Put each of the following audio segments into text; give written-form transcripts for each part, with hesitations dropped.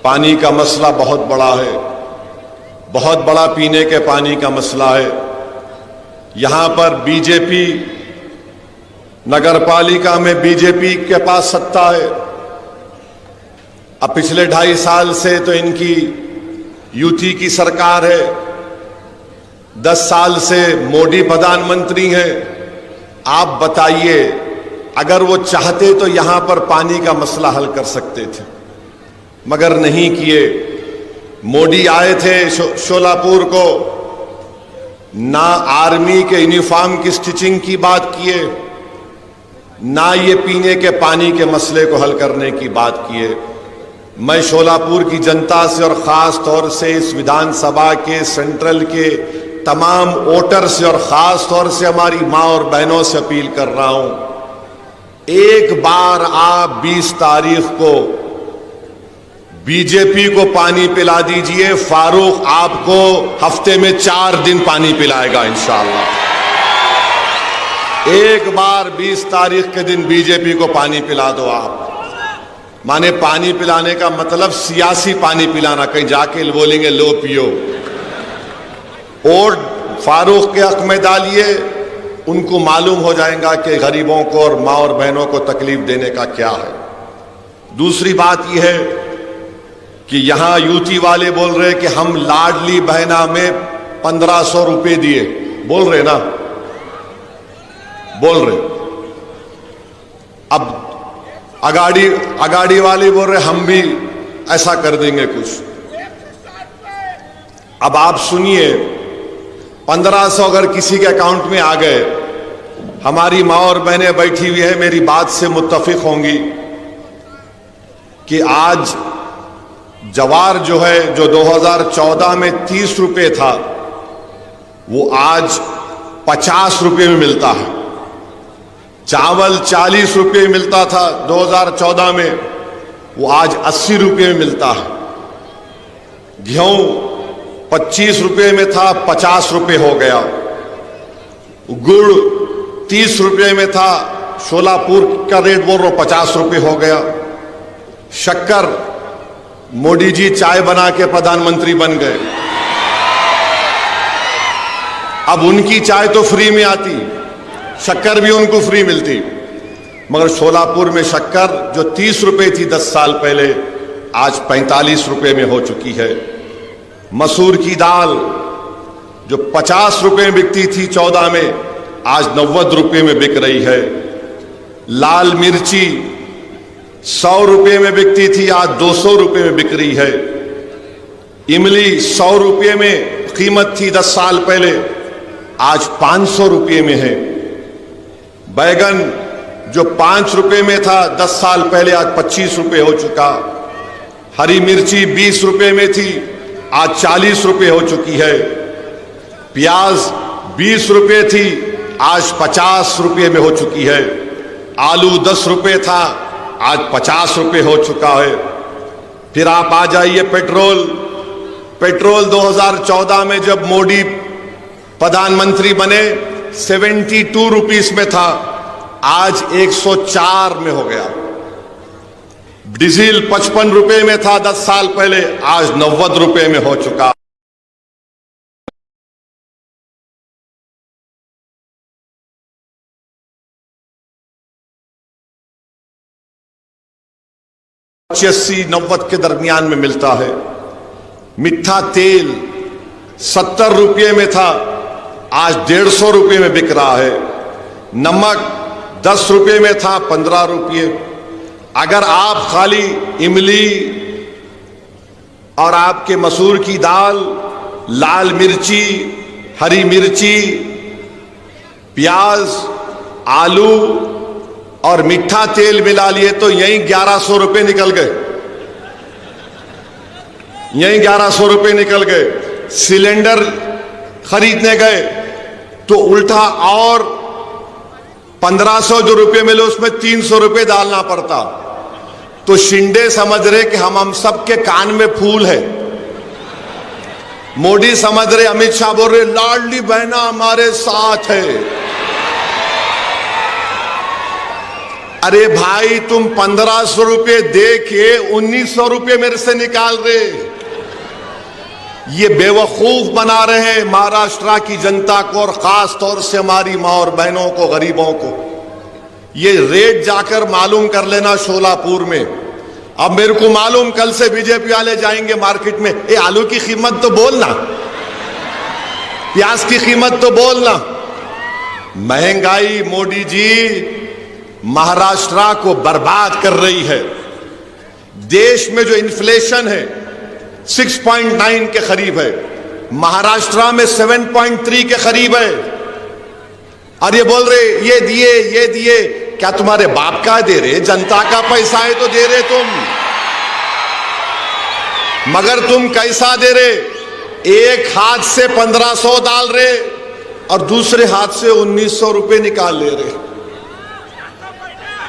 पानी का मसला बहुत बड़ा है, बहुत बड़ा पीने के पानी का मसला है। यहां पर बीजेपी, नगरपालिका में बीजेपी के पास सत्ता है। अब पिछले 2.5 साल से तो इनकी यूटी की सरकार है, 10 साल से मोदी प्रधानमंत्री हैं। आप बताइए, अगर वो चाहते तो यहां पर पानी का मसला हल कर सकते थे, मगर नहीं किए। मोदी आए थे शोलापुर को, ना आर्मी के यूनिफॉर्म की स्टिचिंग की बात किए, ना ये पीने के पानी के मसले को हल करने की बात किए। मैं शोलापुर की जनता से और ख़ास तौर से इस विधानसभा के सेंट्रल के तमाम वोटर से और ख़ास तौर से हमारी माँ और बहनों से अपील कर रहा हूं, एक बार आप 20 तारीख को बीजेपी को पानी पिला दीजिए। फारूक आपको हफ्ते में 4 दिन पानी पिलाएगा इंशाअल्लाह। एक बार 20 तारीख के दिन बीजेपी को पानी पिला दो आप। माने पानी पिलाने का मतलब सियासी पानी पिलाना, कहीं जाके बोलेंगे लो पियो। और फारूक के हक में डालिए, उनको मालूम हो जाएगा कि गरीबों को और माँ और बहनों को तकलीफ देने का क्या है। दूसरी बात यह है कि यहां यूटी वाले बोल रहे कि हम लाडली बहना में 1500 रुपए दिए, बोल रहे ना, बोल रहे। अब अगाड़ी वाले बोल रहे हम भी ऐसा कर देंगे कुछ। अब आप सुनिए, 1500 अगर किसी के अकाउंट में आ गए, हमारी माँ और बहनें बैठी हुई है, मेरी बात से मुत्तफिक होंगी कि आज जवार जो है, जो 2014 में 30 रुपए था, वो आज 50 रुपए में मिलता है। चावल 40 रुपए मिलता था 2014 में, वो आज 80 रुपए में मिलता है। गेहूं 25 रुपए में था, 50 रुपए हो गया। गुड़ 30 रुपए में था, शोलापुर का रेट बोल रहा 50 रुपए हो गया। शक्कर, मोदी जी चाय बना के प्रधानमंत्री बन गए, अब उनकी चाय तो फ्री में आती, शक्कर भी उनको फ्री मिलती। मगर शोलापुर में शक्कर जो 30 रुपए थी 10 साल पहले, आज 45 रुपए में हो चुकी है। मसूर की दाल जो 50 रुपए में बिकती थी 14 में, आज 90 रुपए में बिक रही है। लाल मिर्ची 100 रुपए में बिकती थी, आज 200 रुपए में बिक रही है। इमली 100 रुपए में कीमत थी 10 साल पहले, आज 500 रुपए में है। बैगन जो 5 रुपए में था 10 साल पहले, आज 25 रुपए हो चुका। हरी मिर्ची 20 रुपए में थी, आज 40 रुपए हो चुकी है। प्याज 20 रुपए थी, आज 50 रुपए में हो चुकी है। आलू 10 रुपए था, आज 50 रुपए हो चुका है। फिर आप आ जाइए पेट्रोल 2014 में जब मोदी प्रधानमंत्री बने 72 रुपीस में था, आज 104 में हो गया। डीजल 55 रुपए में था 10 साल पहले, आज 90 रुपए में हो चुका। 80-90 के दरमियान में मिलता है। मीठा तेल 70 रुपये में था, आज 150 रुपये में बिक रहा है। नमक 10 रुपये में था, 15 रुपये। अगर आप खाली इमली और आपके मसूर की दाल, लाल मिर्ची, हरी मिर्ची, प्याज, आलू और मीठा तेल मिला लिए तो यही 1100 रुपये निकल गए, यही 1100 रुपये निकल गए। सिलेंडर खरीदने गए तो उल्टा और 1500 जो रुपये मिले उसमें 300 रुपये डालना पड़ता। तो शिंदे समझ रहे कि हम सबके कान में फूल है। मोदी समझ रहे, अमित शाह बोल रहे लाडली बहना हमारे साथ है। अरे भाई, तुम 1500 रुपये दे के 1900 रुपये मेरे से निकाल रहे। ये बेवकूफ बना रहे हैं महाराष्ट्र की जनता को, और खास तौर से हमारी माँ और बहनों को, गरीबों को। ये रेट जाकर मालूम कर लेना शोलापुर में। अब मेरे को मालूम, कल से बीजेपी वाले जाएंगे मार्केट में, ये आलू की कीमत तो बोलना, प्याज की कीमत तो बोलना। महंगाई मोदी जी महाराष्ट्र को बर्बाद कर रही है। देश में जो इन्फ्लेशन है 6.9 के करीब है, महाराष्ट्र में 7.3 के करीब है। और ये बोल रहे ये दिए ये दिए, क्या तुम्हारे बाप का दे रहे? जनता का पैसा है तो दे रहे तुम, मगर तुम कैसा दे रहे? एक हाथ से 1500 डाल रहे और दूसरे हाथ से 1900 रुपए निकाल ले रहे।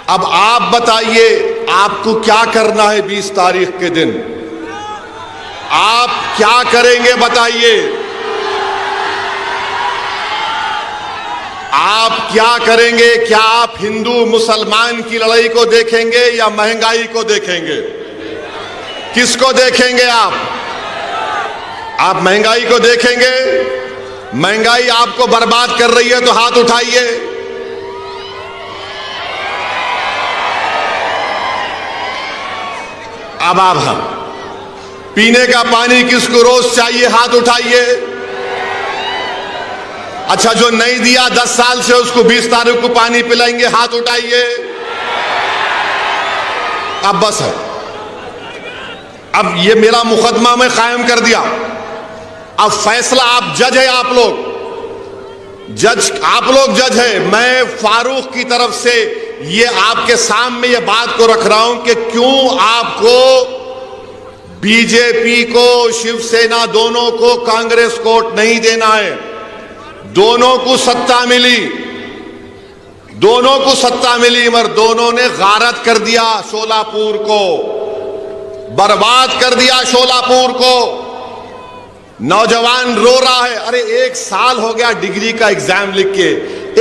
अब आप बताइए, आपको क्या करना है 20 तारीख के दिन? आप क्या करेंगे बताइए? आप क्या करेंगे? क्या आप हिंदू मुसलमान की लड़ाई को देखेंगे या महंगाई को देखेंगे? किसको देखेंगे आप? आप महंगाई को देखेंगे? महंगाई आपको बर्बाद कर रही है तो हाथ उठाइए। अब आप हम पीने का पानी किसको रोज चाहिए? हाथ उठाइए। अच्छा, जो नहीं दिया 10 साल से उसको 20 तारीख को पानी पिलाएंगे? हाथ उठाइए। अब बस है, अब ये मेरा मुकदमा मैं कायम कर दिया। अब फैसला, आप जज है, आप लोग जज है। मैं फारूक की तरफ से ये आपके सामने ये बात को रख रहा हूं कि क्यों आपको बीजेपी को, शिवसेना दोनों को कांग्रेस को वोट नहीं देना है। दोनों को सत्ता मिली, मगर दोनों ने गारत कर दिया शोलापुर को, बर्बाद कर दिया शोलापुर को। नौजवान रो रहा है, अरे 1 साल हो गया डिग्री का एग्जाम लिख के,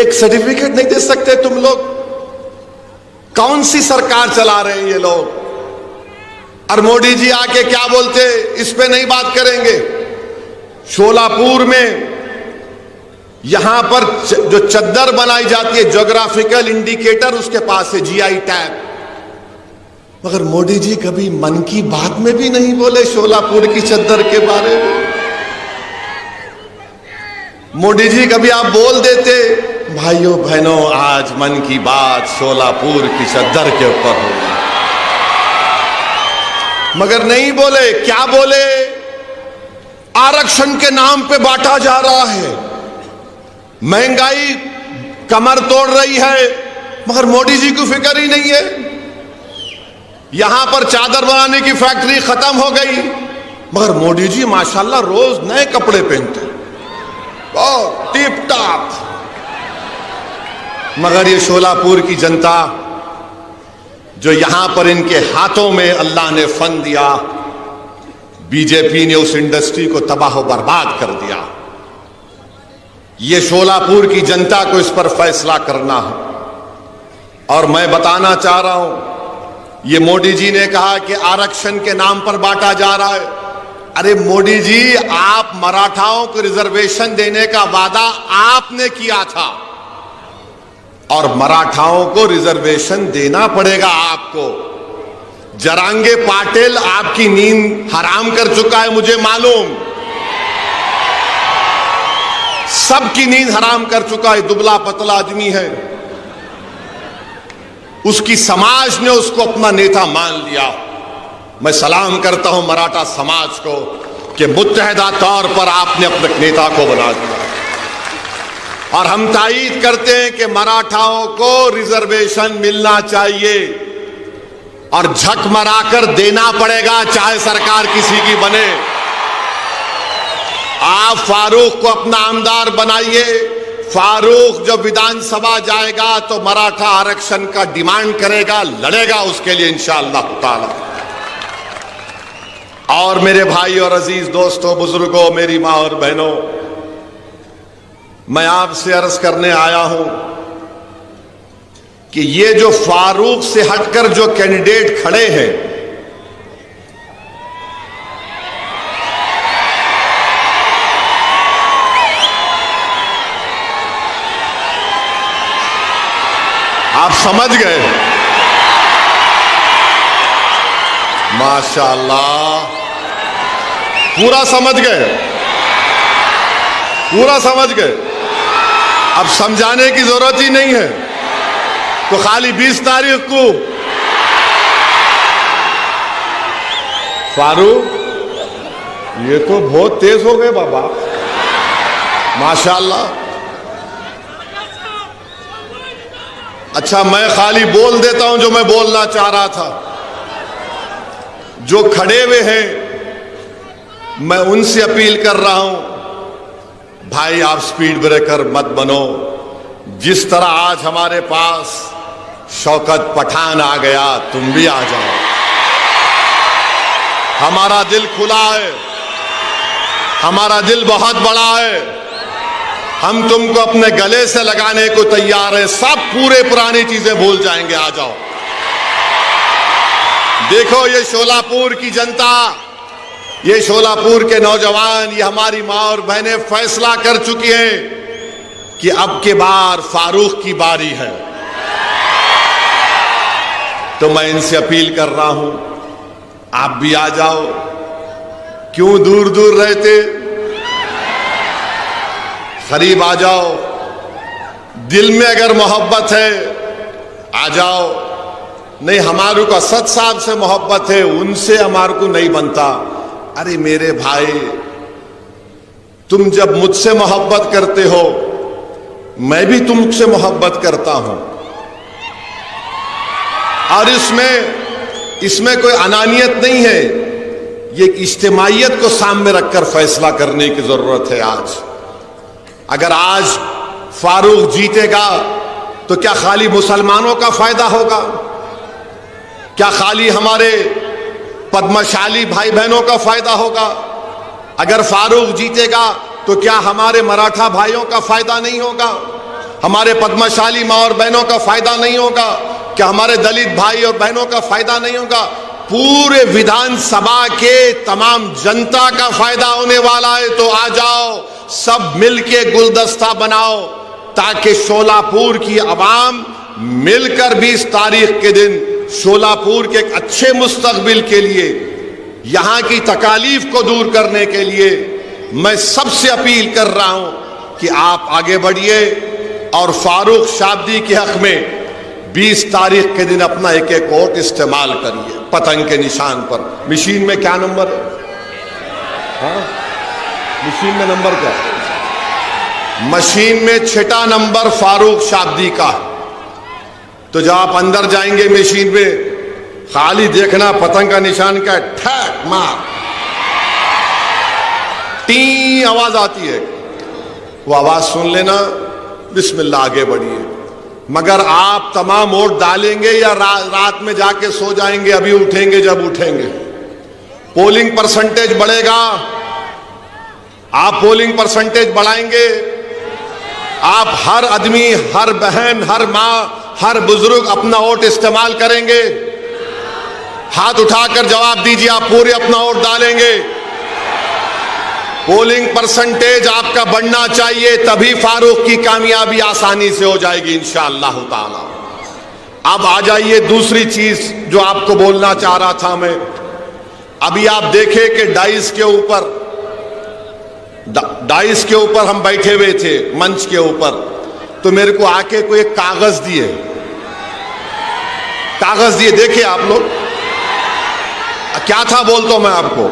एक सर्टिफिकेट नहीं दे सकते तुम लोग? कौन सी सरकार चला रहे हैं ये लोग? और मोदी जी आके क्या बोलते, इस पे नहीं बात करेंगे। शोलापुर में यहां पर जो चद्दर बनाई जाती है, ज्योग्राफिकल इंडिकेटर उसके पास है, जीआई टैग, मगर मोदी जी कभी मन की बात में भी नहीं बोले शोलापुर की चद्दर के बारे में। मोदी जी कभी आप बोल देते, भाइयों बहनों आज मन की बात शोलापुर की चद्दर के ऊपर होगी, मगर नहीं बोले। क्या बोले? आरक्षण के नाम पे बांटा जा रहा है, महंगाई कमर तोड़ रही है, मगर मोदी जी को फिक्र ही नहीं है। यहां पर चादर बनाने की फैक्ट्री खत्म हो गई, मगर मोदी जी माशाल्लाह रोज नए कपड़े पहनते, बहुत टिप टॉप। मगर ये शोलापुर की जनता, जो यहां पर इनके हाथों में अल्लाह ने फन दिया, बीजेपी ने उस इंडस्ट्री को तबाह बर्बाद कर दिया। ये शोलापुर की जनता को इस पर फैसला करना है। और मैं बताना चाह रहा हूं, ये मोदी जी ने कहा कि आरक्षण के नाम पर बांटा जा रहा है। अरे मोदी जी, आप मराठाओं को रिजर्वेशन देने का वादा आपने किया था, और मराठाओं को रिजर्वेशन देना पड़ेगा आपको। जरांगे पाटिल आपकी नींद हराम कर चुका है, मुझे मालूम, सबकी नींद हराम कर चुका है। दुबला पतला आदमी है, उसकी समाज ने उसको अपना नेता मान लिया। मैं सलाम करता हूं मराठा समाज को कि मुत्तहदा तौर पर आपने अपने नेता को बना दिया, और हम तायीद करते हैं कि मराठाओं को रिजर्वेशन मिलना चाहिए और झक मराकर देना पड़ेगा, चाहे सरकार किसी की बने। आप फारूक को अपना आमदार बनाइए। फारूक जब विधानसभा जाएगा तो मराठा आरक्षण का डिमांड करेगा, लड़ेगा उसके लिए इंशाअल्लाह ताला। और मेरे भाई और अजीज दोस्तों, बुजुर्गों, मेरी मां और बहनों, मैं आपसे अर्ज करने आया हूं कि ये जो फारूक से हटकर जो कैंडिडेट खड़े हैं, आप समझ गए? माशाअल्लाह, पूरा समझ गए, पूरा समझ गए। अब समझाने की जरूरत ही नहीं है। तो खाली 20 तारीख को फारूक, ये तो बहुत तेज हो गए बाबा, माशाअल्लाह। अच्छा, मैं खाली बोल देता हूं जो मैं बोलना चाह रहा था। जो खड़े हुए हैं, मैं उनसे अपील कर रहा हूं, भाई आप स्पीड ब्रेकर मत बनो। जिस तरह आज हमारे पास शौकत पठान आ गया, तुम भी आ जाओ। हमारा दिल खुला है, हमारा दिल बहुत बड़ा है, हम तुमको अपने गले से लगाने को तैयार है। सब पूरे पुरानी चीजें भूल जाएंगे, आ जाओ। देखो ये शोलापुर की जनता, ये शोलापुर के नौजवान, ये हमारी माँ और बहनें फैसला कर चुकी हैं कि अब के बार फारूक की बारी है। तो मैं इनसे अपील कर रहा हूं, आप भी आ जाओ। क्यों दूर दूर रहते, करीब आ जाओ। दिल में अगर मोहब्बत है आ जाओ। नहीं, हमारे को असद साहब से मोहब्बत है, उनसे हमारे को नहीं बनता। अरे मेरे भाई, तुम जब मुझसे मोहब्बत करते हो, मैं भी तुमसे मोहब्बत करता हूं। और इसमें कोई अनानियत नहीं है। ये इज्तिमाइयत को सामने रखकर फैसला करने की जरूरत है आज। अगर आज फारूक जीतेगा तो क्या खाली मुसलमानों का फायदा होगा? क्या खाली हमारे पद्मशाली भाई बहनों का फायदा होगा? अगर फारूक जीतेगा तो क्या हमारे मराठा भाइयों का फायदा नहीं होगा? हमारे पद्मशाली माँ और बहनों का फायदा नहीं होगा? क्या हमारे दलित भाई और बहनों का फायदा नहीं होगा? पूरे विधानसभा के तमाम जनता का फायदा होने वाला है। तो आ जाओ, सब मिलके गुलदस्ता बनाओ, ताकि शोलापुर की आवाम मिलकर 20 तारीख के दिन शोलापुर के एक अच्छे मुस्तकबिल के लिए, यहां की तकालीफ को दूर करने के लिए मैं सबसे अपील कर रहा हूं कि आप आगे बढ़िए और फारूक शाब्दी के हक में 20 तारीख के दिन अपना एक एक वोट इस्तेमाल करिए पतंग के निशान पर। मशीन में क्या नंबर है? हाँ, मशीन में नंबर क्या? मशीन में 6ठा नंबर फारूक शाब्दी का। तो जब आप अंदर जाएंगे मशीन में, खाली देखना पतंग का निशान का ठक मार, टी आवाज आती है, वो आवाज सुन लेना, बिस्मिल्लाह आगे बढ़िए। मगर आप तमाम वोट डालेंगे या रात में जाके सो जाएंगे, अभी उठेंगे जब उठेंगे। पोलिंग परसेंटेज बढ़ेगा, आप पोलिंग परसेंटेज बढ़ाएंगे। आप हर आदमी, हर बहन, हर माँ, हर बुजुर्ग अपना वोट इस्तेमाल करेंगे। हाथ उठाकर जवाब दीजिए, आप पूरे अपना वोट डालेंगे। पोलिंग परसेंटेज आपका बढ़ना चाहिए, तभी फारूक की कामयाबी आसानी से हो जाएगी इंशाअल्लाह ताला। अब आ जाइए दूसरी चीज जो आपको बोलना चाह रहा था मैं। अभी आप देखें कि डाइस के ऊपर हम बैठे हुए थे, मंच के ऊपर, तो मेरे को आके कोई एक कागज दिए, देखिए आप लोग क्या था, बोलता हूं मैं आपको,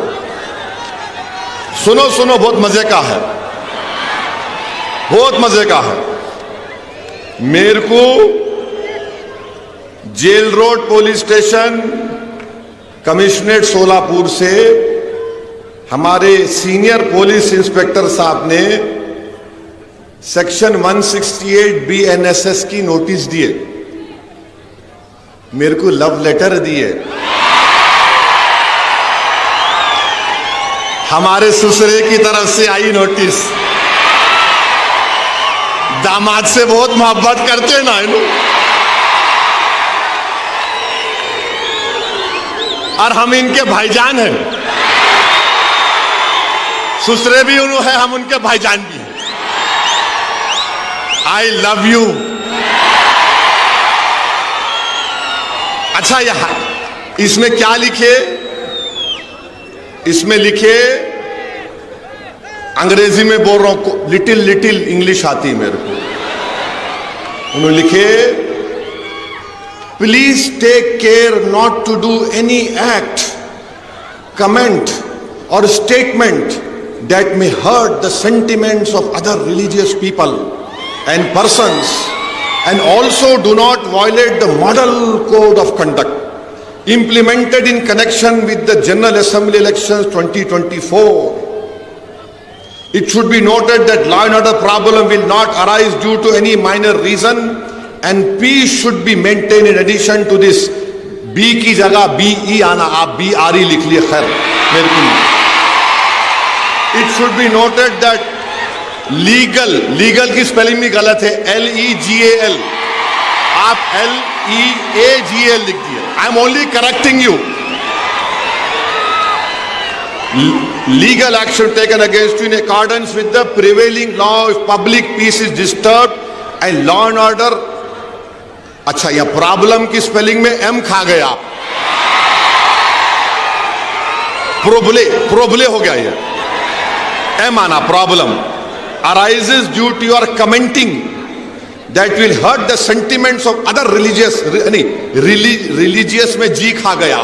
सुनो सुनो, बहुत मजे का है, बहुत मजे का है। मेरे को jail road police station commissionerate Solapur से हमारे सीनियर पुलिस इंस्पेक्टर साहब ने सेक्शन 168 BNSS की नोटिस दिए, मेरे को लव लेटर दिए। हमारे ससुरे की तरफ से आई नोटिस। दामाद से बहुत मोहब्बत करते ना इन, और हम इनके भाईजान हैं। ससुरे भी उन्होंने है, हम उनके भाईजान भी हैं। I love you. अच्छा, यह इसमें क्या लिखे? इसमें लिखे, अंग्रेजी में बोल रहा हूं, लिटिल लिटिल इंग्लिश आती है मेरे को। उन्होंने लिखे, please take care not to do any act, comment और statement that may hurt the sentiments of other religious people and persons, and also do not violate the model code of conduct implemented in connection with the General Assembly elections 2024. It should be noted that law and order problem will not arise due to any minor reason, and peace should be maintained. In addition to this, B की जगह BE आना, आप BRE लिख लिए, खैर मेरे को। It should be noted that legal की स्पेलिंग भी गलत है, LEGAL, आप LEAGL लिख दिए। I am only correcting you. Legal action taken against you in accordance with the prevailing law if public peace is disturbed and law and order। अच्छा, यह problem की स्पेलिंग में M खा गया, प्रोबले हो गया। ये M आना, problem arises due to your commenting that will hurt the sentiments of other religious, नहीं, religious में G खा गया,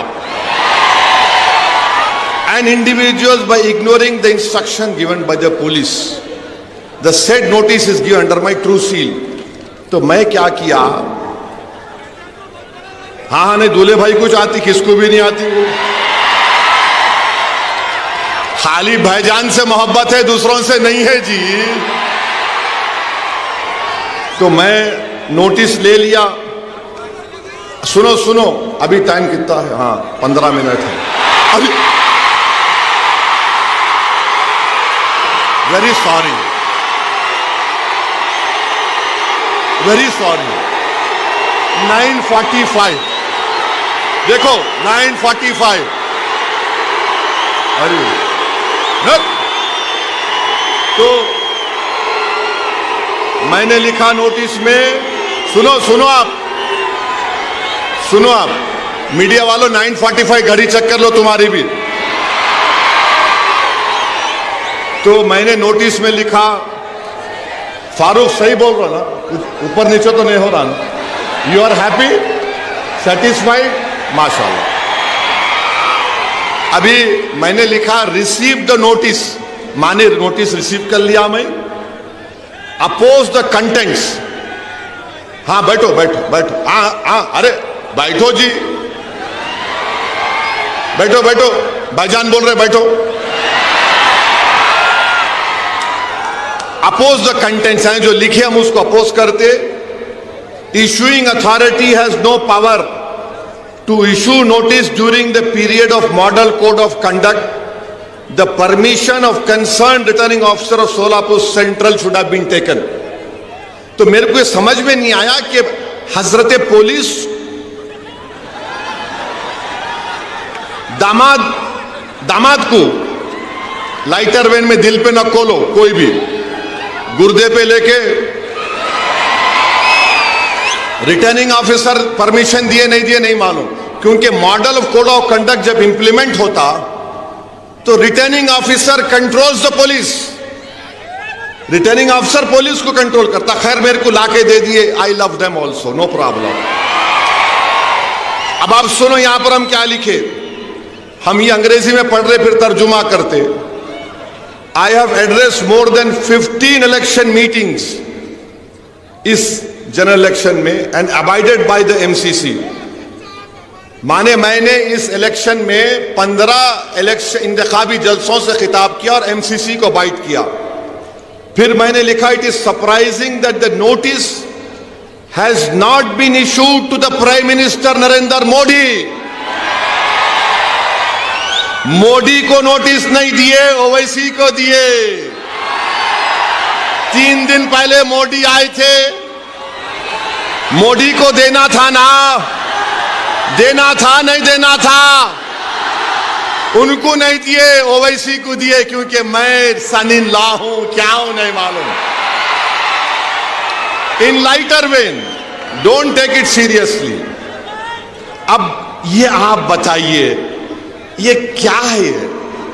and individuals by ignoring the instruction given by the police. The said notice is given under my true seal. तो मैं क्या किया? हाँ नहीं, दूल्हे भाई कुछ आती, किसको भी नहीं आती वो, खाली भाईजान से मोहब्बत है, दूसरों से नहीं है जी। तो मैं नोटिस ले लिया। सुनो सुनो, अभी टाइम कितना है? हाँ, 15 मिनट है अभी। Very sorry, very sorry. 9:45 देखो, 9:45। अरे तो मैंने लिखा नोटिस में, सुनो आप मीडिया वालों, 9:45 घड़ी चेक कर लो तुम्हारी भी। तो मैंने नोटिस में लिखा, फारूक सही बोल रहा ना, ऊपर नीचे तो नहीं हो रहा ना? यू आर हैप्पी, सेटिस्फाइड, माशाल्लाह। अभी मैंने लिखा, रिसीव द नोटिस, माने नोटिस रिसीव कर लिया मैं। Oppose the contents. हाँ बैठो बैठो बैठो, हाँ अरे बैठो जी, बैठो बैठो, भाईजान बोल रहे, बैठो। अपोज द कंटेंट्स हैं जो लिखे, हम उसको अपोज करते। Issuing authority has no power to issue notice during the period of model code of conduct. The permission of concerned returning officer of Solapur Central should have been taken. तो मेरे को समझ में नहीं आया कि हजरत पुलिस दामाद को लाइटर वैन में दिल पे न खोलो, कोई भी गुर्दे पे लेके रिटर्निंग ऑफिसर परमिशन दिए नहीं दिए नहीं मालूम, क्योंकि model of code of conduct जब इंप्लीमेंट होता तो returning officer controls the police, returning officer police को कंट्रोल करता। खैर मेरे को लाके दे दिए, I love them also, no problem. अब आप सुनो, यहां पर हम क्या लिखे, हम ये अंग्रेजी में पढ़ रहे फिर तर्जुमा करते। I have address more than 15 election meetings इस जनरल इलेक्शन में and abided by the MCC. माने मैंने इस इलेक्शन में 15 इलेक्शन इंतखाबी जलसों से खिताब किया और एमसीसी को बाइट किया। फिर मैंने लिखा, it is surprising that the notice has not been issued to the prime minister Narendra Modi. Modi को नोटिस नहीं दिए, ओवैसी को दिए। 3 दिन पहले मोदी आए थे, मोदी को देना था ना, देना था नहीं देना था? उनको नहीं दिए, ओवैसी को दिए, क्योंकि मैं सन इन लॉ हूं, क्या हूं नहीं मालूम। In lighter vein, don't take it seriously. अब ये आप बताइए, ये क्या है?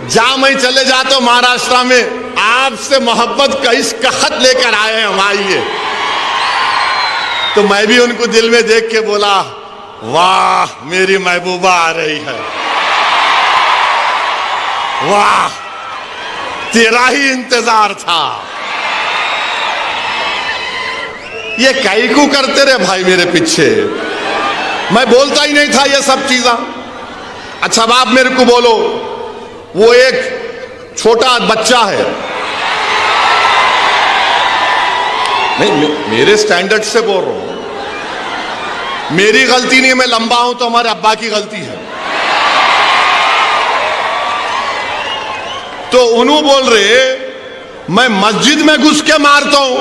जहां मैं चले जाता हूं महाराष्ट्र में, आपसे मोहब्बत का इसका खत लेकर आए हैं हम, आइए। तो मैं भी उनको दिल में देख के बोला, वाह मेरी महबूबा आ रही है, वाह तेरा ही इंतजार था। ये कैकू करते रहे भाई मेरे पीछे, मैं बोलता ही नहीं था ये सब चीज़ें। अच्छा अब आप मेरे को बोलो, वो एक छोटा बच्चा है, नहीं मेरे स्टैंडर्ड से बोल रहा हूं, मेरी गलती नहीं, मैं लंबा हूं तो हमारे अब्बा की गलती है। तो उन्होंने बोल रहे मैं मस्जिद में घुस के मारता हूं।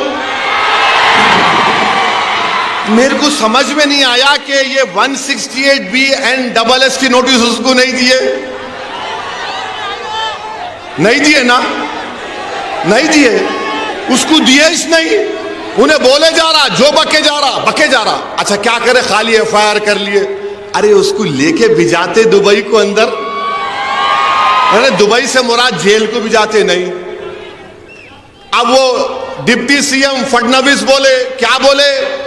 मेरे को समझ में नहीं आया कि ये 168B एंड SS की नोटिस उसको नहीं दिए, नहीं दिए ना, नहीं दिए, उसको दिए ही नहीं। उन्हें बोले जा रहा, जो बके जा रहा। अच्छा क्या करे, खाली FIR कर लिए। अरे उसको लेके भिजाते दुबई को अंदर, अरे दुबई से मुराद जेल को भिजाते नहीं। अब वो डिप्टी CM फडणवीस बोले, क्या बोले?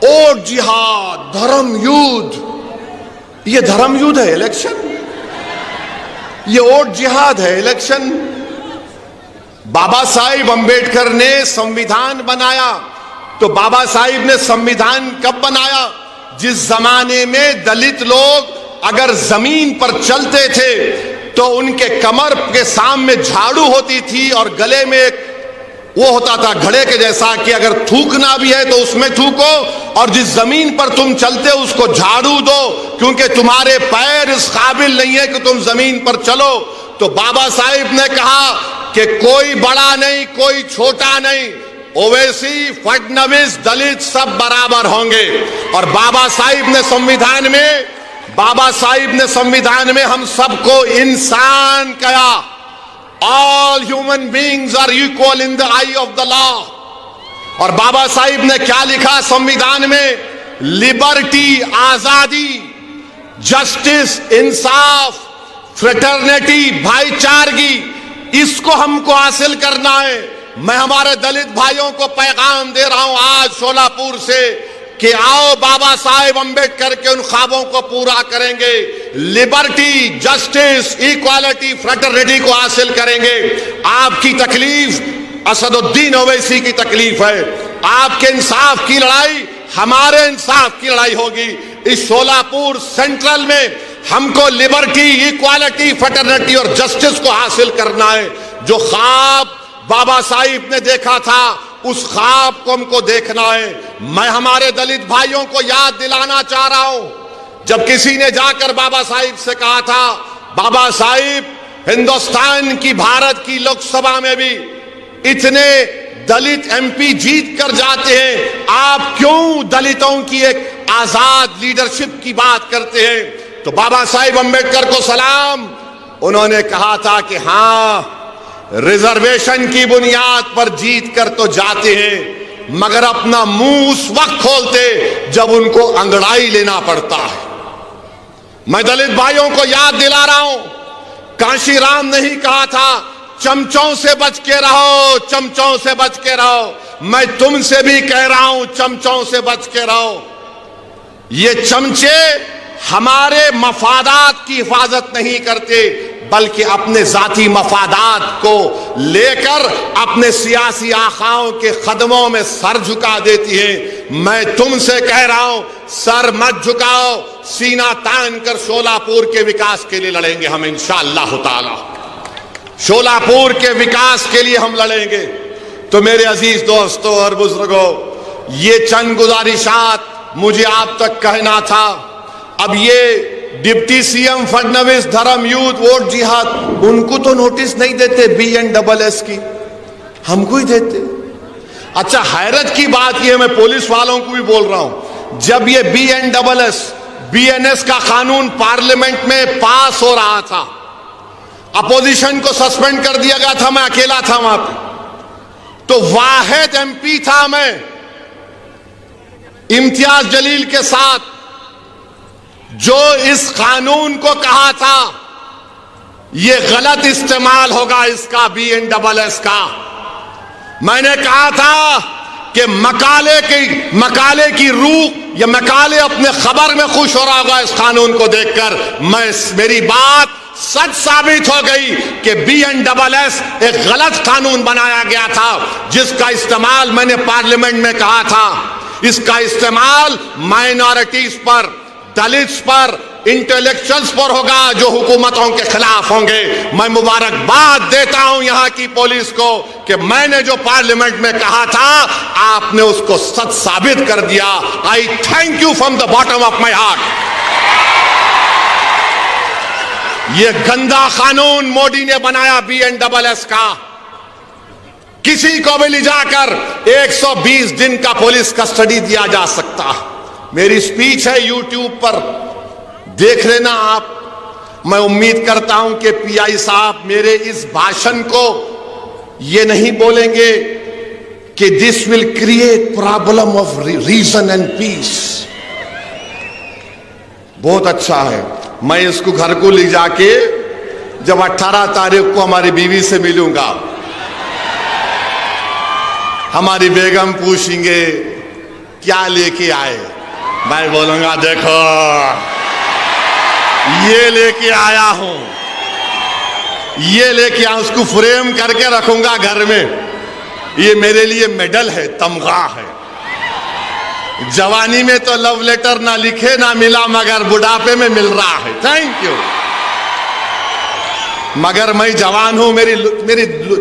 ओट जिहाद, धर्म युद्ध। ये धर्म युद्ध है इलेक्शन, ये ओट जिहाद है इलेक्शन। बाबा साहिब अंबेडकर ने संविधान बनाया, तो बाबा साहिब ने संविधान कब बनाया? जिस जमाने में दलित लोग अगर जमीन पर चलते थे तो उनके कमर के सामने झाड़ू होती थी और गले में एक वो होता था घड़े के जैसा कि अगर थूकना भी है तो उसमें थूको, और जिस जमीन पर तुम चलते हो उसको झाड़ू दो, क्योंकि तुम्हारे पैर इस काबिल नहीं है कि तुम जमीन पर चलो। तो बाबा साहिब ने कहा कि कोई बड़ा नहीं, कोई छोटा नहीं, ओवैसी, फडणवीस, दलित सब बराबर होंगे। और बाबा साहिब ने संविधान में हम सबको इंसान कहा। All human beings are equal in the eye of the law. और बाबा साहिब ने क्या लिखा संविधान में? लिबर्टी, आजादी, जस्टिस, इंसाफ, फ्रेटर्निटी, भाईचारगी, इसको हमको हासिल करना है। मैं हमारे दलित भाइयों को पैगाम दे रहा हूं आज शोलापुर से कि आओ बाबा साहेब अंबेडकर के उन ख्वाबों को पूरा करेंगे। लिबर्टी, जस्टिस, इक्वालिटी, फ्रेटर्निटी को हासिल करेंगे। आपकी तकलीफ असदुद्दीन ओवैसी की तकलीफ है, आपके इंसाफ की लड़ाई हमारे इंसाफ की लड़ाई होगी। इस शोलापुर सेंट्रल में हमको लिबर्टी, इक्वालिटी, फ्रेटर्निटी और जस्टिस को हासिल करना है। जो ख्वाब बाबा साहिब ने देखा था उस ख्वाब को हमको देखना है। मैं हमारे दलित भाइयों को याद दिलाना चाह रहा हूं, जब किसी ने जाकर बाबा साहिब से कहा था, बाबा साहिब हिंदुस्तान की, भारत की लोकसभा में भी इतने दलित MP जीत कर जाते हैं, आप क्यों दलितों की एक आजाद लीडरशिप की बात करते हैं? तो बाबा साहिब अंबेडकर को सलाम, उन्होंने कहा था कि हां, रिजर्वेशन की बुनियाद पर जीत कर तो जाते हैं, मगर अपना मुंह उस वक्त खोलते जब उनको अंगड़ाई लेना पड़ता है। मैं दलित भाइयों को याद दिला रहा हूं, कांशीराम नहीं कहा था चमचों से बच के रहो, चमचों से बच के रहो। मैं तुमसे भी कह रहा हूं चमचों से बच के रहो। ये चमचे हमारे मफादात की हिफाजत नहीं करते, बल्कि अपने जाती मफादात को लेकर अपने सियासी आखाओं के कदमों में सर झुका देती है। मैं तुमसे कह रहा हूं सर मत झुकाओ, सीना तान कर शोलापुर के विकास के लिए लड़ेंगे हम इंशाअल्लाह ताला। शोलापुर के विकास के लिए हम लड़ेंगे। तो मेरे अजीज दोस्तों और बुजुर्गों, ये चंद गुजारिशात मुझे आप तक कहना था। अब ये डिप्टी CM फडणवीस, धर्म युद्ध, वोट जिहाद, उनको तो नोटिस नहीं देते BNSS की, हमको ही देते। अच्छा हैरत की बात यह, मैं पुलिस वालों को भी बोल रहा हूं, जब ये BNSS, BNS का कानून पार्लियामेंट में पास हो रहा था अपोजिशन को सस्पेंड कर दिया गया था, मैं अकेला था वहां पे, तो वाहिद एमपी था मैं इम्तियाज जलील के साथ जो इस कानून को कहा था ये गलत इस्तेमाल होगा इसका, BNSS का। मैंने कहा था कि मकाले की रूह या मकाले अपने खबर में खुश हो रहा होगा इस कानून को देखकर। मेरी बात सच साबित हो गई कि BNSS एक गलत कानून बनाया गया था जिसका इस्तेमाल मैंने पार्लियामेंट में कहा था, इसका इस्तेमाल माइनॉरिटीज पर, दलित्स पर, इंटेलेक्चुअल्स पर होगा जो हुकूमतों के खिलाफ होंगे। मैं मुबारकबाद देता हूं यहां की पुलिस को कि मैंने जो पार्लियामेंट में कहा था आपने उसको सच साबित कर दिया। आई thank you from the bottom of my heart. ये गंदा कानून मोदी ने बनाया BNSS का, किसी को भी ले जाकर 120 दिन का पुलिस कस्टडी दिया जा सकता। मेरी स्पीच है यूट्यूब पर, देख लेना आप। मैं उम्मीद करता हूं कि PI साहब मेरे इस भाषण को ये नहीं बोलेंगे कि this will create problem of reason and peace. बहुत अच्छा है, मैं इसको घर को ले जाके जब 18 तारीख को हमारी बीवी से मिलूंगा, हमारी बेगम पूछेंगे क्या लेके आए, मैं बोलूंगा देखो ये लेके आया हूं, ये लेके आया, उसको फ्रेम करके रखूंगा घर में। ये मेरे लिए मेडल है, तमगा है। जवानी में तो लव लेटर ना लिखे ना मिला, मगर बुढ़ापे में मिल रहा है। Thank you. मगर मैं जवान हूं, मेरी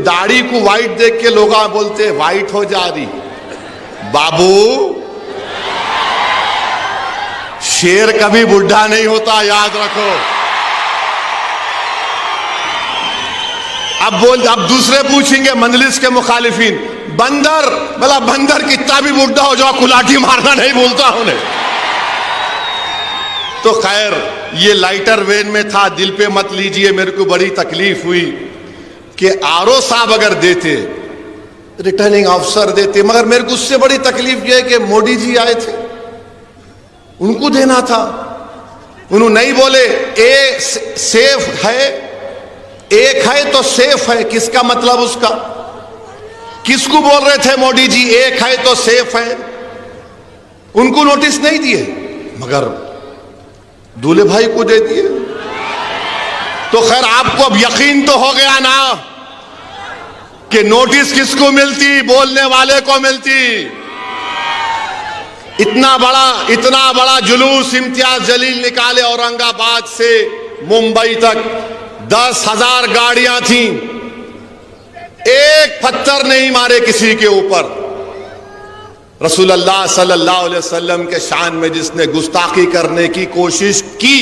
दाढ़ी को वाइट देख के लोग बोलते वाइट हो जा रही। बाबू शेर कभी बुढ़ा नहीं होता, याद रखो। अब दूसरे पूछेंगे मंजलिस के मुखालिफिन, बंदर, भला बंदर कितना भी बुढ़ा हो जाओ कुलाठी मारना नहीं भूलता उन्हें। तो खैर ये लाइटर वेन में था, दिल पे मत लीजिए। मेरे को बड़ी तकलीफ हुई कि RO साहब अगर देते, रिटर्निंग ऑफिसर देते, मगर मेरे को उससे बड़ी तकलीफ यह है कि मोदी जी आए थे, उनको देना था। उन्होंने नहीं बोले ए सेफ है, एक है तो सेफ है, किसका मतलब उसका? किसको बोल रहे थे मोदी जी एक है तो सेफ है? उनको नोटिस नहीं दिए, मगर दूल्हे भाई को दे दिए। तो खैर आपको अब यकीन तो हो गया ना कि नोटिस किसको मिलती? बोलने वाले को मिलती। इतना बड़ा जुलूस इम्तियाज जलील निकाले औरंगाबाद से मुंबई तक, 10,000 गाड़ियां थीं, एक पत्थर नहीं मारे किसी के ऊपर। रसूलुल्लाह सल्लल्लाहु अलैहि वसल्लम के शान में जिसने गुस्ताखी करने की कोशिश की,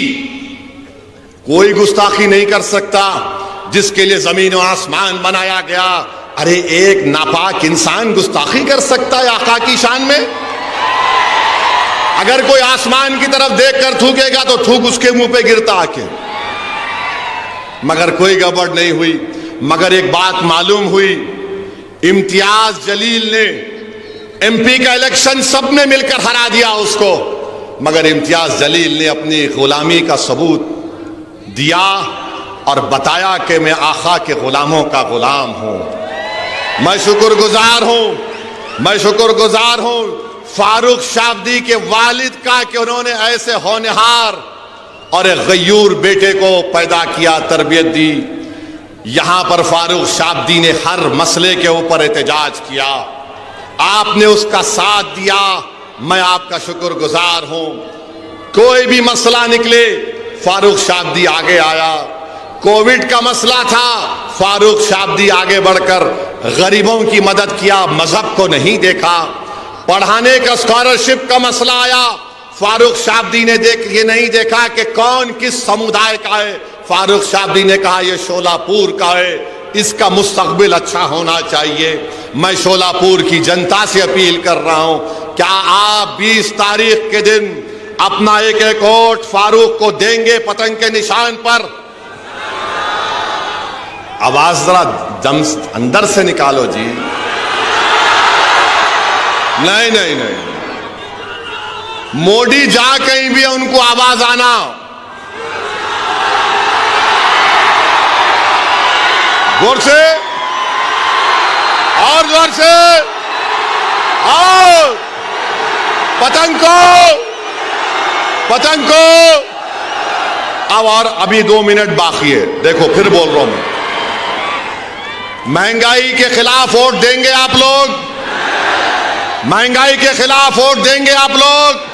कोई गुस्ताखी नहीं कर सकता जिसके लिए जमीन और आसमान बनाया गया। अरे एक नापाक इंसान गुस्ताखी कर सकता है आका की शान में? अगर कोई आसमान की तरफ देखकर थूकेगा तो थूक उसके मुंह पे गिरता आके, मगर कोई गड़बड़ नहीं हुई। मगर एक बात मालूम हुई, इम्तियाज जलील ने MP का इलेक्शन सबने मिलकर हरा दिया उसको, मगर इम्तियाज जलील ने अपनी गुलामी का सबूत दिया और बताया कि मैं आका के गुलामों का गुलाम हूं। मैं शुक्रगुजार हूं फारूक शाब्दी के वालिद का कि उन्होंने ऐसे होनहार और एक गयूर बेटे को पैदा किया, तरबियत दी। यहां पर फारूक शाब्दी ने हर मसले के ऊपर एहतजाज किया, आपने उसका साथ दिया, मैं आपका शुक्रगुजार हूं। कोई भी मसला निकले फारूक शाब्दी आगे आया। कोविड का मसला था, फारूक शाब्दी आगे बढ़कर गरीबों की मदद किया, मजहब को नहीं देखा। पढ़ाने का स्कॉलरशिप का मसला आया, फारूक शाब्दी ने ये नहीं देखा कि कौन किस समुदाय का है। फारूक शाब्दी ने कहा यह शोलापुर का है, इसका मुस्तकबिल अच्छा होना चाहिए। मैं शोलापुर की जनता से अपील कर रहा हूं, क्या आप 20 तारीख के दिन अपना एक 1 वोट फारूक को देंगे पतंग के निशान पर? आवाज जरा दम अंदर से निकालो जी। नहीं नहीं नहीं, मोदी जहां कहीं भी है उनको आवाज आना। जोर से और जोर से, और पतंग को अब, और अभी 2 मिनट बाकी है। देखो फिर बोल रहा हूं मैं, महंगाई के खिलाफ वोट देंगे आप लोग, महंगाई के खिलाफ वोट देंगे आप लोग।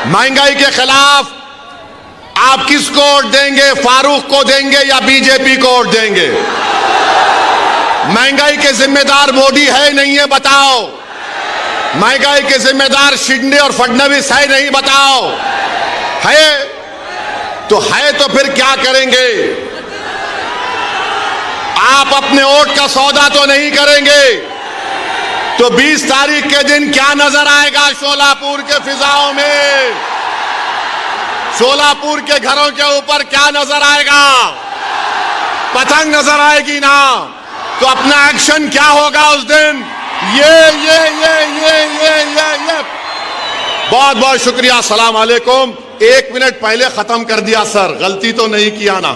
महंगाई के खिलाफ आप किसको वोट देंगे? फारूक को देंगे या बीजेपी को वोट देंगे? महंगाई के जिम्मेदार मोदी है नहीं है बताओ? महंगाई के जिम्मेदार शिंदे और फडणवीस है नहीं बताओ? है तो फिर क्या करेंगे? आप अपने वोट का सौदा तो नहीं करेंगे, तो 20 तारीख के दिन क्या नजर आएगा शोलापुर के फिजाओं में? शोलापुर के घरों के ऊपर क्या नजर आएगा? पतंग नजर आएगी ना? तो अपना एक्शन क्या होगा उस दिन? ये बहुत बहुत शुक्रिया। सलाम अलैकुम। 1 मिनट पहले खत्म कर दिया सर, गलती तो नहीं किया ना?